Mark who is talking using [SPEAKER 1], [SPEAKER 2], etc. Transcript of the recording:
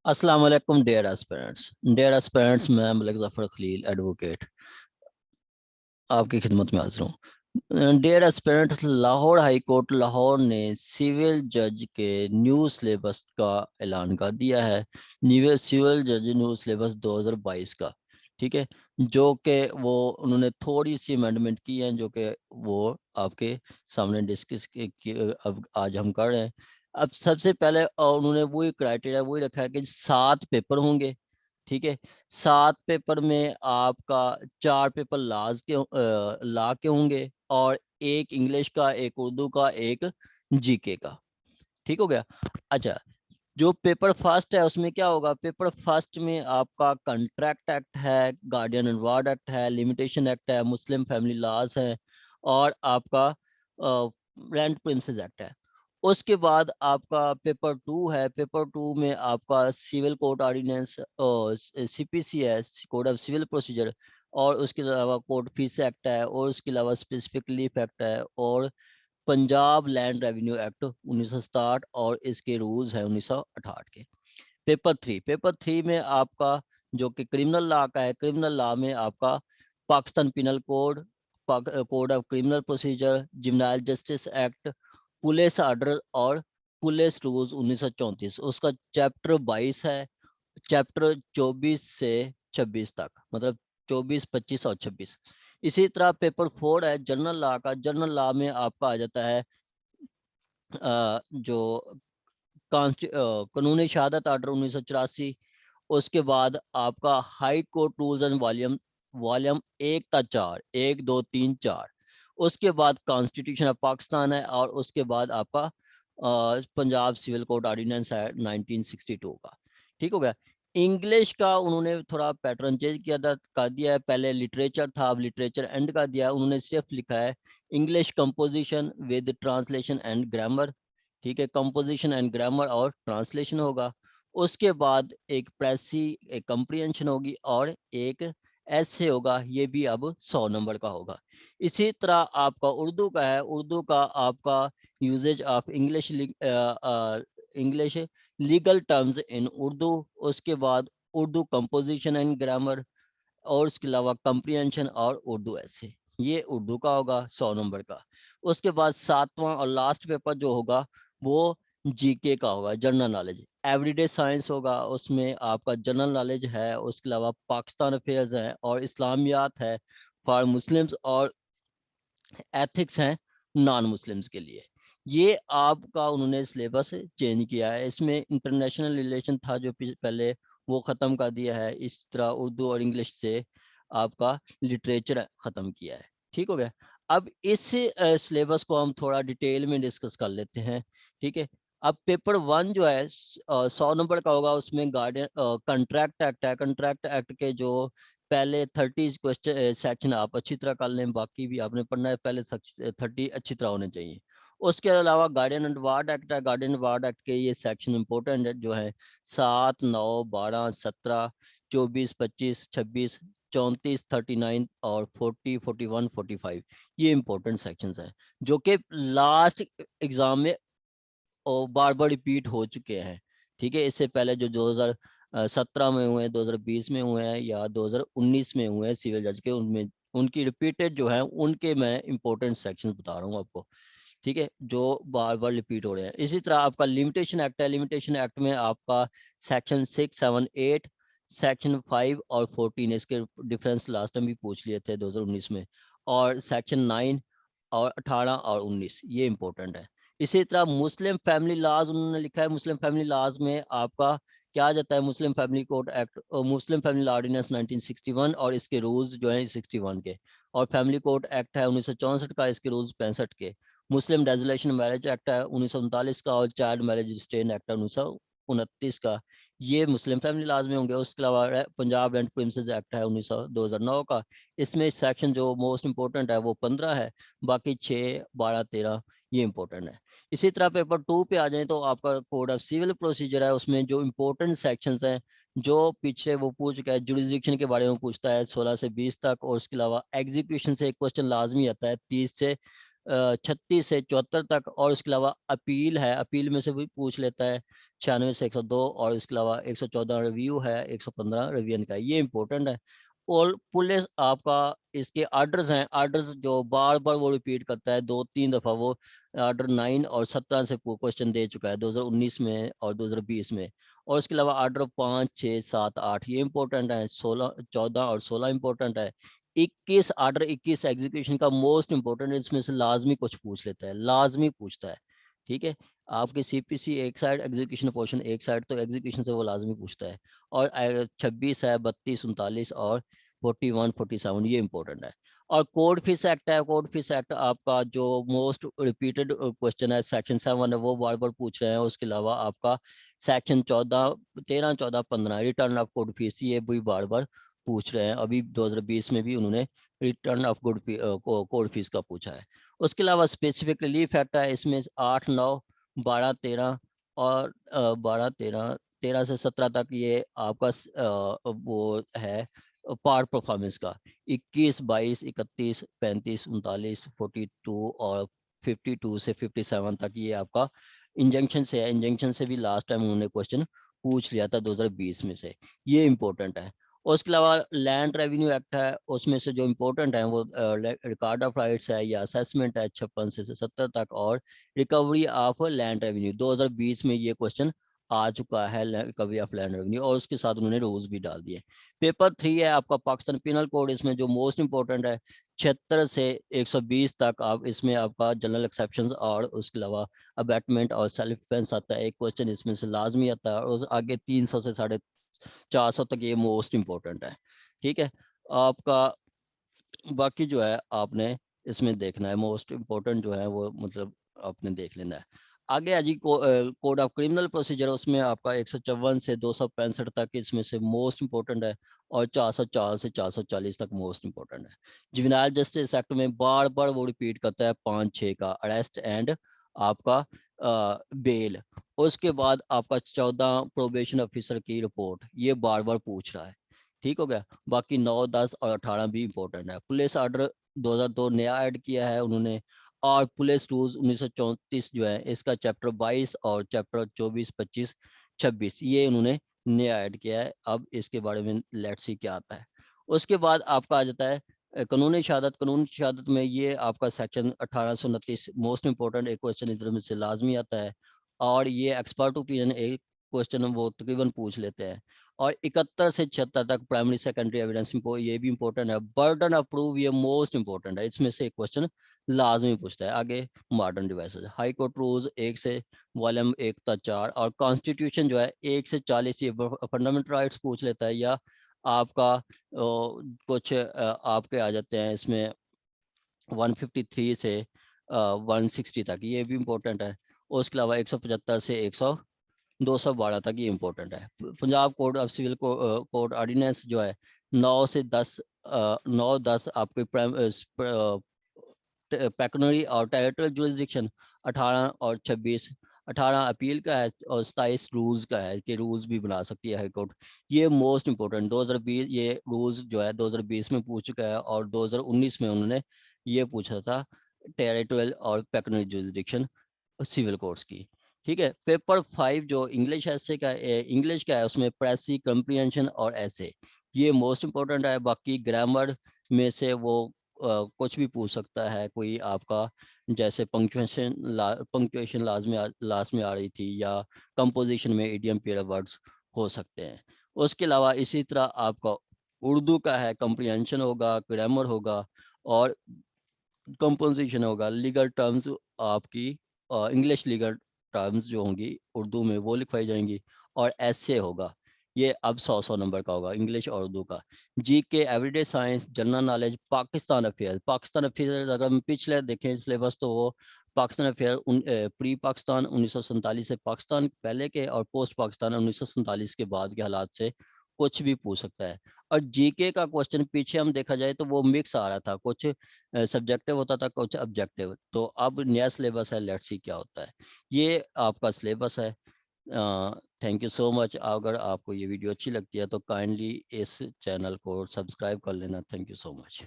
[SPEAKER 1] अस्सलाम वालेकुम dear aspirants मैं मलिक जफर खलील एडवोकेट आपकी खिदमत में हाजिर हूँ। Dear aspirants, Lahore high court Lahore ने सिविल जज के न्यू सिलेबस का ऐलान कर दिया है। न्यू सिविल जज न्यू सिलेबस 2022 का, ठीक है, जो कि वो उन्होंने थोड़ी सी अमेंडमेंट की है, जो कि वो आपके सामने डिस्कस अब आज हम कर रहे हैं। अब सबसे पहले उन्होंने वही क्राइटेरिया वही रखा है कि 7 पेपर होंगे, ठीक है। 7 पेपर में आपका 4 पेपर ला के होंगे और एक इंग्लिश का, एक उर्दू का, एक जीके का, ठीक हो गया। अच्छा, जो पेपर फर्स्ट है उसमें क्या होगा? पेपर फर्स्ट में आपका कंट्रैक्ट एक्ट है, गार्डियन एंड वार्ड एक्ट है, लिमिटेशन एक्ट है, मुस्लिम फैमिली लॉज है और आपका रेंट प्रिंसेस एक्ट है। उसके बाद आपका पेपर 2 है। पेपर 2 में आपका सिविल कोर्ट ऑर्डिनेंस, सीपीसी है, कोड ऑफ सिविल प्रोसीजर, और उसके अलावा कोर्ट फीस एक्ट है, और उसके अलावा स्पेसिफिक लीफ एक्ट है, और पंजाब लैंड रेवेन्यू एक्ट 1967 और इसके रूल्स हैं 1968 के। पेपर 3 में आपका जो कि क्रिमिनल लॉ का है, क्रिमिनल लॉ में आपका Pakistan penal code, code of criminal procedure, juvenile justice act, police order और पुलिस रूल्स 1934, उसका चैप्टर 22 है। चैप्टर 24 से 26 तक, मतलब 24, 25 और 26। इसी तरह पेपर 4 है जनरल लॉ का। जनरल लॉ में आपका आ जाता है जो कानूनी शहादत आर्डर 1984। उसके बाद आपका high court rules and volume volume 1 था 4, 1, 2, 3, 4। उसके बाद कॉन्स्टिट्यूशन ऑफ पाकिस्तान है, और उसके बाद आपका पंजाब सिविल कोड ऑर्डिनेंस है 1962 का, ठीक हो गया। इंग्लिश का उन्होंने थोड़ा पैटर्न चेंज किया था, कर दिया है। पहले लिटरेचर था, अब लिटरेचर एंड कर दिया है। उन्होंने सिर्फ लिखा है English composition with translation and grammar, ठीक है। कंपोजिशन एंड ग्रामर और ट्रांसलेशन होगा। उसके बाद एक प्रेसी, एक कंप्रीहेंशन होगी और एक ऐसे होगा, ये भी अब 100 नंबर का होगा। इसी तरह आपका उर्दू का है। उर्दू का आपका usages of English English legal terms in Urdu. उसके बाद उर्दू कंपोजिशन एंड ग्रामर, और उसके अलावा कंप्रीहेंशन और उर्दू ऐसे, ये उर्दू का होगा 100 नंबर का। उसके बाद 7वां और लास्ट पेपर जो होगा वो जीके का होगा, जनरल नॉलेज। एवरीडे साइंस होगा, उसमें आपका जनरल नॉलेज है, उसके अलावा पाकिस्तान अफेयर्स है और इस्लामियात है फॉर मुस्लिम्स, और एथिक्स हैं नॉन मुस्लिम्स के लिए। ये आपका उन्होंने सिलेबस चेंज किया है। इसमें इंटरनेशनल रिलेशन था जो पहले, वो ख़त्म कर दिया है। इस तरह उर्दू और इंग्लिश से आपका लिटरेचर ख़त्म किया है, ठीक हो गया। अब इस सिलेबस को हम थोड़ा डिटेल में डिस्कस कर लेते हैं, ठीक है। अब पेपर 1 जो है 100 नंबर का होगा। उसमें गार्डियन कंट्रैक्ट एक्ट है। कंट्रैक्ट एक्ट के जो पहले 30 क्वेश्चन सेक्शन आप अच्छी तरह कर लें, बाकी भी आपने पढ़ना है। पहले 30 अच्छी तरह होने चाहिए। उसके अलावा गार्डियन एंड वार्ड एक्ट है। गार्डियन एंड वार्ड एक्ट के ये सेक्शन इंपॉर्टेंट है, जो है 7, 9, 12, 17, 24, 25, 26, 34, 39 और 40, 41, 45, ये इंपॉर्टेंट सेक्शंस हैं जो कि लास्ट एग्जाम में और बार बार रिपीट हो चुके हैं, ठीक है। इससे पहले जो 2017 में हुए हैं, 2020 में हुए हैं या 2019 में हुए हैं सिविल जज के, उनमें उनकी रिपीटेड जो है उनके मैं इंपॉर्टेंट सेक्शन बता रहा हूँ आपको, ठीक है, जो बार बार रिपीट हो रहे हैं। इसी तरह आपका लिमिटेशन एक्ट है। लिमिटेशन एक्ट में आपका सेक्शन 6, 7, 8, सेक्शन 5 और 14, इसके डिफरेंस लास्ट टाइम भी पूछ लिए थे 2019 में, और सेक्शन 9 और 18 और 19, ये इंपॉर्टेंट है। इसी तरह मुस्लिम फैमिली लॉज उन्होंने लिखा है। मुस्लिम फैमिली लॉज में आपका क्या आ जाता है? मुस्लिम फैमिली कोड एक्ट और मुस्लिम फैमिली लॉ ऑर्डिनेंस 1961 और इसके रूल्स जो हैं 61 के, और फैमिली कोड एक्ट है 1964 का, इसके रूल्स 65 के। मुस्लिम डेजोलेशन मैरिज एक्ट है 1939 का, और चाइल्ड मैरिज रिस्ट्रेन एक्ट है 1929 का, ये मुस्लिम फैमिली लाज में होंगे। उसके अलावा पंजाब रेंट प्रिंसेस एक्ट है 2009 का। इसमें सेक्शन जो मोस्ट इंपॉर्टेंट है वो 15 है, बाकी 6, 12, 13 ये इंपॉर्टेंट है। इसी तरह पेपर 2 पे आ जाए तो आपका कोड ऑफ सिविल प्रोसीजर है। उसमें जो इंपॉर्टेंट सेक्शंस हैं जो पीछे वो पूछ चुका है, जुरिस्डिक्शन के बारे में पूछता है 16 से 20 तक, और उसके अलावा एग्जीक्यूशन से एक क्वेश्चन लाजमी आता है 30 से 36 से 74 तक, और उसके अलावा अपील है, अपील में से भी पूछ लेता है 96 से 102, और इसके अलावा 114 रिव्यू है, 115 रिवीजन का है। ये इंपॉर्टेंट है। और पुलिस आपका इसके आर्डर्स हैं, आर्डर्स जो बार बार वो रिपीट करता है, 2-3 दफ़ा वो आर्डर 9 और 17 से क्वेश्चन दे चुका है, 2019 में और 2020 में। और इसके अलावा आर्डर 5, 6, 7, 8 ये इंपॉर्टेंट है, 16, 14 और 16 इंपॉर्टेंट है। 21 आर्डर 21 एग्जीक्यूशन का मोस्ट इंपॉर्टेंट, इसमें से लाजमी कुछ पूछ लेता है, लाजमी पूछता है। ठीक है, आपके सीपीसी एक साइड, एग्जीक्यूशन पोर्शन एक साइड, तो एग्जीक्यूशन से वो लाजमी पूछता है। और 26 है, 32, 39 और 41, 47 ये इंपॉर्टेंट है। और कोड फीस एक्ट है, कोड फीस एक्ट आपका जो मोस्ट रिपीटेड क्वेश्चन है, सेक्शन 7 है, वो बार बार पूछ रहे हैं। उसके अलावा आपका section 14, 13, 14, 15 return of code fees, ये भी बार बार पूछ रहे हैं। अभी 2020 में भी उन्होंने रिटर्न ऑफ कोड फीस का पूछा है। उसके अलावा स्पेसिफिक रिलीफ एक्ट है, इसमें 8, 9, 12, 13 और 12, 13, 13 से 17 तक ये आपका वो है पार्ट परफॉर्मेंस का। 21, 22, 31, 35, 39, 42 और 52 से 57 तक ये आपका इंजंक्शन से है। इंजंक्शन से भी लास्ट टाइम उन्होंने क्वेश्चन पूछ लिया था 2020 में से, ये इंपॉर्टेंट है। और उसके अलावा लैंड रेवेन्यू एक्ट है, उसमें से जो इम्पोर्टेंट है वो रिकॉर्ड ऑफ राइट्स है या असेसमेंट है 56 से 70 तक, और रिकवरी ऑफ लैंड रेवेन्यू 2020 में ये क्वेश्चन आ चुका है, रिकवरी ऑफ लैंड रेवेन्यू, और उसके साथ उन्होंने रूल्स भी डाल दिए। पेपर 3 है आपका पाकिस्तान पिनल कोड, इसमें जो मोस्ट इंपॉर्टेंट है 76 से 120 तक, आप इसमें आपका जनरल एक्सेप्शन और उसके अलावा अबैटमेंट और सेल्फ डिफेंस आता है। एक क्वेश्चन इसमें से लाजमी आता है, और आगे 300 से 450 तक ये मोस्ट इंपॉर्टेंट है। ठीक है, आपका बाकी जो है आपने इसमें देखना है, मोस्ट इम्पोर्टेंट जो है वो मतलब आपने देख लेना है। आगे है जी कोड ऑफ क्रिमिनल प्रोसीजर, उसमें आपका 154 से 265 तक इसमें से मोस्ट इम्पोर्टेंट है, और 404 से 440 तक मोस्ट इम्पोर्टेंट है। जुवेनाइल जस्टिस एक्ट में बार बार वो रिपीट करता है 5-6 का, अरेस्ट एंड आपका बेल। उसके बाद आपका 14 प्रोबेशन ऑफिसर की रिपोर्ट, ये बार बार पूछ रहा है। ठीक हो गया। बाकी 9, 10 और 18 भी इंपॉर्टेंट है। पुलिस ऑर्डर 2002 नया ऐड किया है उन्होंने, और पुलिस रूल्स 1934 जो है इसका चैप्टर 22 और चैप्टर 24, 25, 26 ये उन्होंने नया ऐड किया है। अब इसके बारे में लेट्स सी क्या आता है। उसके बाद आपका आ जाता है कानूनी शहादत। कानूनी शहादत में ये आपका सेक्शन 1829 मोस्ट इंपॉर्टेंट एक क्वेश्चन इधर में से लाजमी आता है, और ये एक्सपर्ट ओपिनियन एक क्वेश्चन वो तकरीबन पूछ लेते हैं। और 71 से 76 तक प्राइमरी सेकेंडरी एविडेंस ये भी इंपॉर्टेंट है। बर्डन ऑफ प्रूफ ये मोस्ट इंपॉर्टेंट है, इसमें से एक क्वेश्चन लाजमी पूछता है। आगे modern devices, high court rules 1 से वॉल्यूम 1 तक 4, और कॉन्स्टिट्यूशन जो है 1 से 40 ये फंडामेंटल राइट्स पूछ लेता है, या आपका कुछ आपके आ जाते हैं इसमें 153 से 160 तक, ये भी इम्पोर्टेंट है। उसके अलावा 175 से 212 तक ये इम्पोर्टेंट है। Punjab code of civil code ordinance जो है 9 से 10, 9, 10 आपके पैक्नरी और टेरिटोरियल जुरिस्डिक्शन 18 और 26, 18 अपील का है और 27 रूल्स का है कि रूल्स भी बना सकती है हाई कोर्ट। ये मोस्ट इंपॉर्टेंट 2020 ये रूल्स जो है 2020 में पूछ चुका है, और 2019 में उन्होंने ये पूछा था टेरिटोरियल और पैक्नरी जुरिस्डिक्शन सिविल कोर्ट्स की। ठीक है, पेपर 5 जो इंग्लिश ऐसे का इंग्लिश का है, उसमें प्रेसी कंप्रीहेंशन और ऐसे ये मोस्ट इंपॉर्टेंट है। बाकी ग्रामर में से वो कुछ भी पूछ सकता है कोई आपका, जैसे पंक्चुएशन लास्ट में आ रही थी, या कंपोजिशन में इडियम पेयर वर्ड्स हो सकते हैं। उसके अलावा इसी तरह आपका उर्दू का है, कंप्रीहेंशन होगा, ग्रामर होगा और कंपोजिशन होगा। लीगल टर्म्स आपकी इंग्लिश लीगल टर्म्स जो होंगी उर्दू में वो लिखवाई जाएंगी, और ऐसे होगा। ये अब 100 नंबर का होगा इंग्लिश और उर्दू का। जी के, everyday science, general knowledge, Pakistan affair. Pakistan affair अगर हम पिछले देखें सिलेबस तो वो पाकिस्तान अफेयर प्री पाकिस्तान 1947 से पाकिस्तान पहले के, और पोस्ट पाकिस्तान 1947 के बाद के हालात से कुछ भी पूछ सकता है। और जीके का क्वेश्चन पीछे हम देखा जाए तो वो मिक्स आ रहा था, कुछ सब्जेक्टिव होता था, कुछ ऑब्जेक्टिव। तो अब नया सिलेबस है, लेट्स सी क्या होता है। ये आपका सिलेबस है। Thank you so much. अगर आपको ये वीडियो अच्छी लगती है तो काइंडली इस चैनल को सब्सक्राइब कर लेना। Thank you so much.